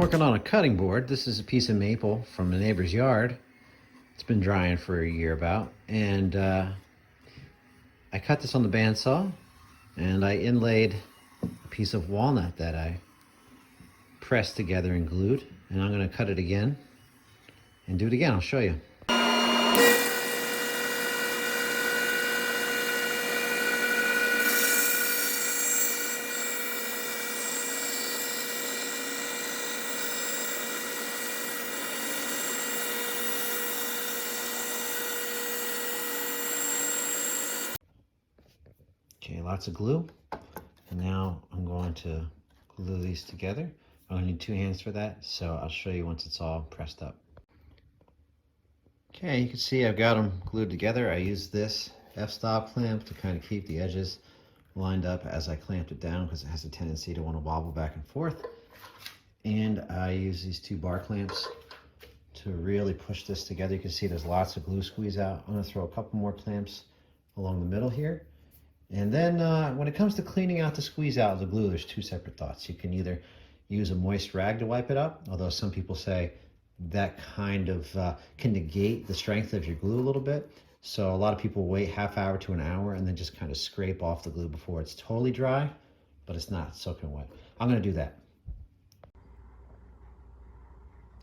working on a cutting board. This is a piece of maple from a neighbor's yard. It's been drying for a year about, and I cut this on the bandsaw, and I inlaid a piece of walnut that I pressed together and glued, and I'm going to cut it again and do it again. I'll show you. Okay, lots of glue. And now I'm going to glue these together. I'm gonna need 2 hands for that, so I'll show you once it's all pressed up. Okay, you can see I've got them glued together. I used this f-stop clamp to kind of keep the edges lined up as I clamped it down because it has a tendency to want to wobble back and forth. And I use these 2 bar clamps to really push this together. You can see there's lots of glue squeeze out. I'm gonna throw a couple more clamps along the middle here. And then when it comes to cleaning out the squeeze out of the glue, there's 2 separate thoughts. You can either use a moist rag to wipe it up, although some people say that kind of can negate the strength of your glue a little bit. So a lot of people wait ½ hour to an hour and then just kind of scrape off the glue before it's totally dry, but it's not soaking wet. I'm gonna do that.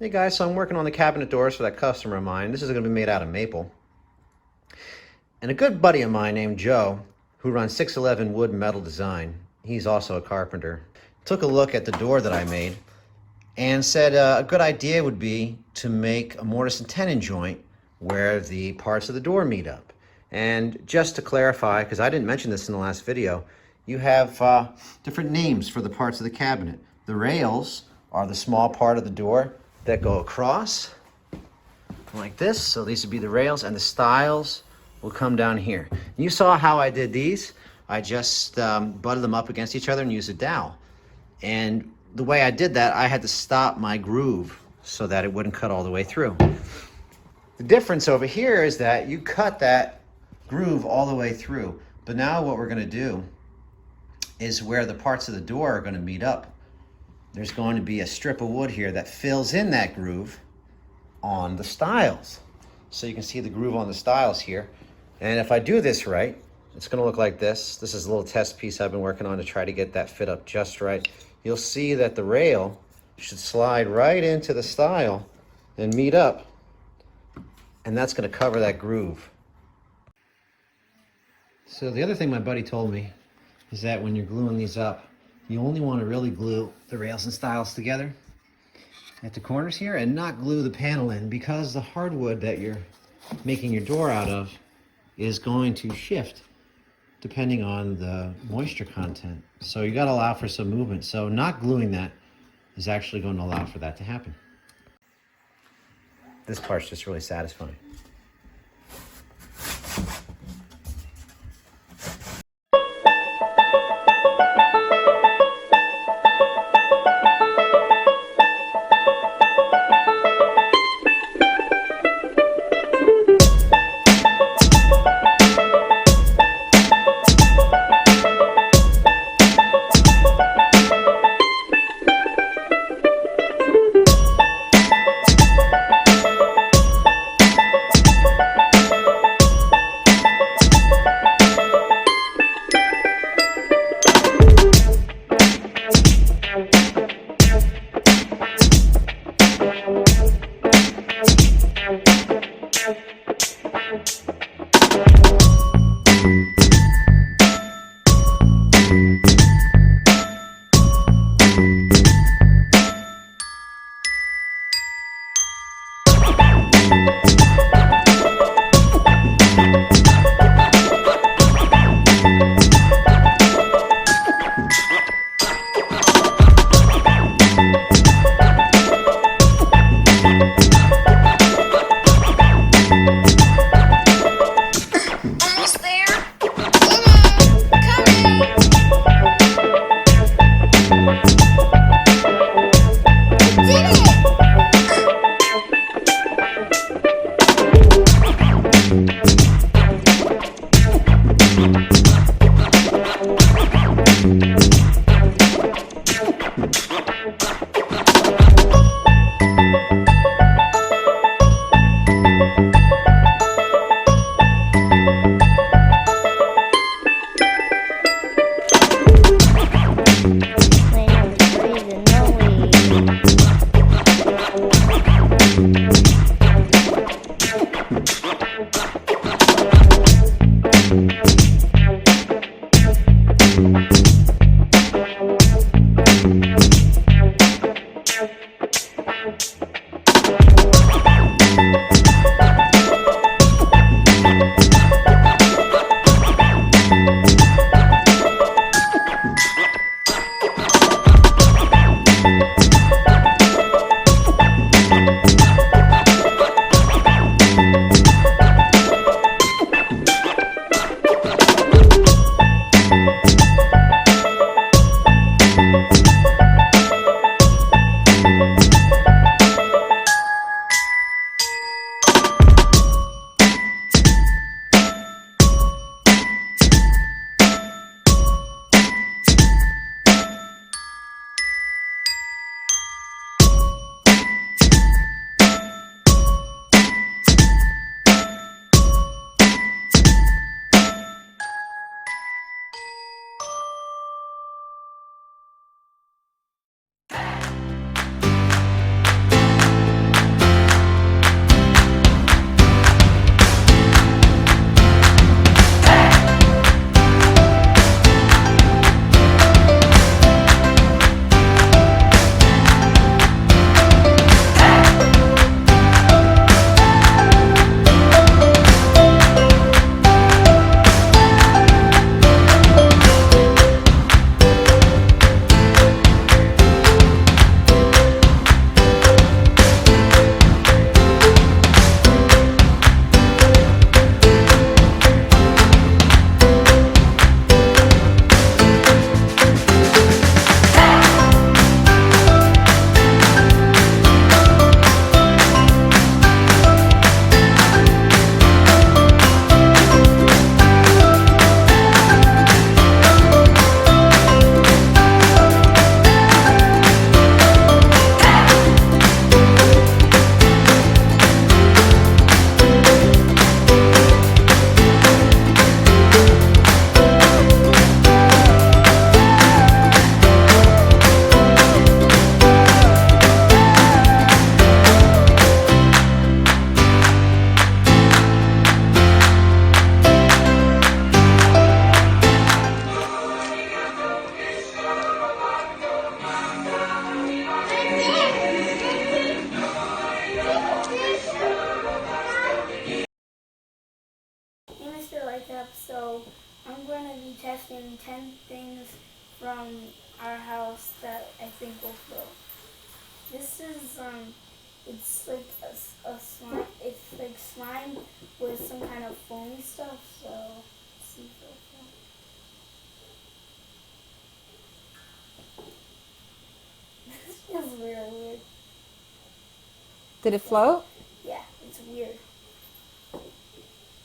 Hey guys, so I'm working on the cabinet doors for that customer of mine. This is gonna be made out of maple. And a good buddy of mine named Joe, who runs 611 Wood Metal Design, he's also a carpenter, took a look at the door that I made and said a good idea would be to make a mortise and tenon joint where the parts of the door meet up. And just to clarify, because I didn't mention this in the last video, you have different names for the parts of the cabinet. The rails are the small part of the door that go across like this, so these would be the rails, and the stiles will come down here. You saw how I did these. I just butted them up against each other and used a dowel. And the way I did that, I had to stop my groove so that it wouldn't cut all the way through. The difference over here is that you cut that groove all the way through. But now what we're gonna do is where the parts of the door are gonna meet up, there's going to be a strip of wood here that fills in that groove on the stiles. So you can see the groove on the stiles here. And if I do this right, it's gonna look like this. This is a little test piece I've been working on to try to get that fit up just right. You'll see that the rail should slide right into the stile and meet up. And that's gonna cover that groove. So the other thing my buddy told me is that when you're gluing these up, you only wanna really glue the rails and stiles together at the corners here and not glue the panel in, because the hardwood that you're making your door out of is going to shift depending on the moisture content. So you got to allow for some movement. So not gluing that is actually going to allow for that to happen. This part's just really satisfying. our house that I think will float. This is it's like a slime. It's like slime with some kind of foamy stuff. So let's see if it'll float. This feels really weird. Did it float? Yeah, it's weird.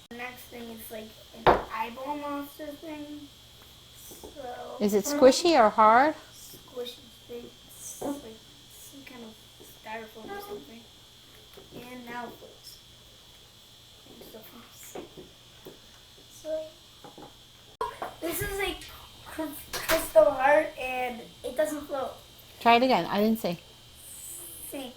The next thing is like an eyeball monster thing. So Is it squishy or hard? squishy thing. It's like some kind of styrofoam or something. And now it floats. And still floats. So this is a crystal heart and it doesn't float. Try it again. I didn't see. See.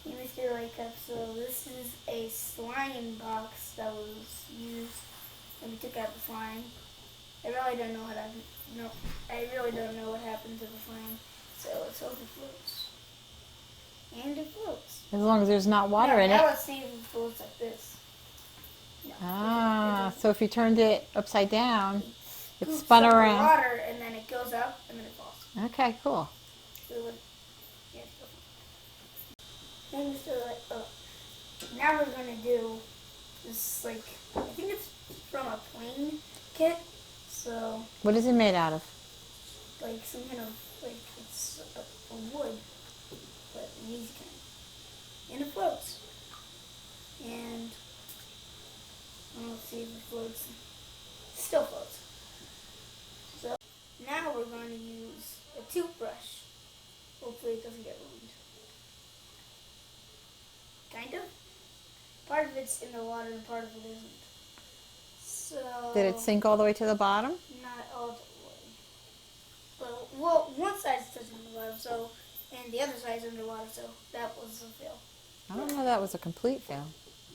Mr. Lightcap, so this is a slime box that was used and we took out the slime. I really don't know what happened to the slime. So let's hope it floats. And it floats. As long as there's not water in it. Now let's see if it floats like this. No, So if you turned it upside down, it scoops spun up the around. water and then it goes up and then it falls. Okay, cool. So now we're gonna do this, like, I think it's from a plane kit. So What is it made out of? like some kind of, like, it's a wood, but an easy kind. And it floats. And let's see if it floats. It still floats. So now we're going to use a toothbrush. Hopefully it doesn't get ruined. Kind of. Part of it's in the water and part of it isn't. So Did it sink all the way to the bottom? not all the way. But well, one side's touching the bottom, so, and the other side's underwater, so that was a fail. I don't know that was a complete fail.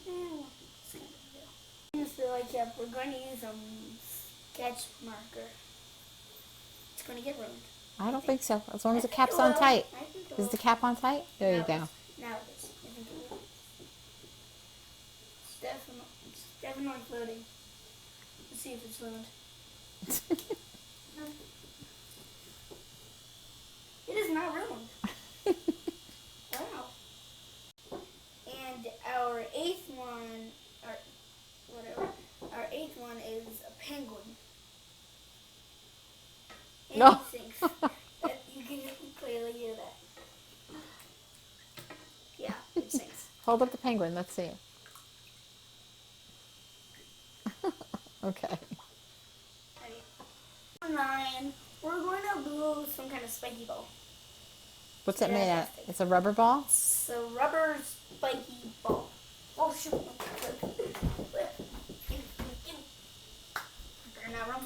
It's kind of a fail. Mr. Lightcap, we're going to use a sketch marker. It's going to get ruined. I don't think so. As long as the cap's on tight. I think it Is will. the cap on tight? There you go. Now it is. I think it will. It's definitely floating. Let's see if it's ruined. It is not ruined. Wow. And our eighth one is a penguin. And No. it sinks. You can clearly hear that. Yeah, it sinks. Hold up the penguin. Let's see it. Okay. 9, we're going to glue some kind of spiky ball. What's it made out of? It's a rubber ball? It's a rubber spiky ball. Oh shoot. Better not run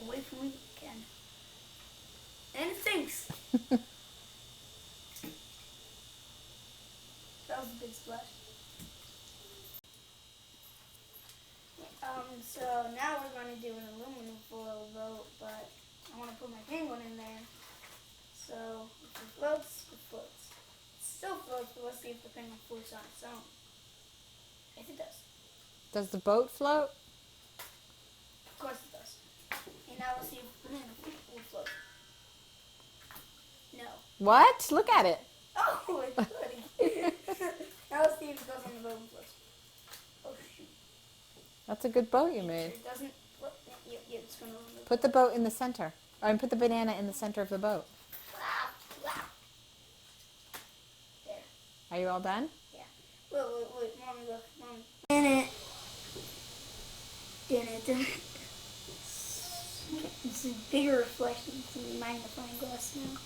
away from me again. And it sinks. That was a big splash. So now we're going to do an aluminum foil boat, but I want to put my penguin in there. So if it floats, it floats. It still floats, but let's see if the penguin floats on its own. If it does. Does the boat float? Of course it does. And now let's see if the banana will float. No. What? Look at it. Oh, it's floating. Now let's see if it goes on the boat and floats. Oh shoot. That's a good boat you made. It doesn't float. Yeah, it's going to Put the boat in the center. Or put the banana in the center of the boat. There. Are you all done? Yeah. Wait. Mommy, look. Mommy. In it. It's a bigger reflection. It's in the magnifying glass now.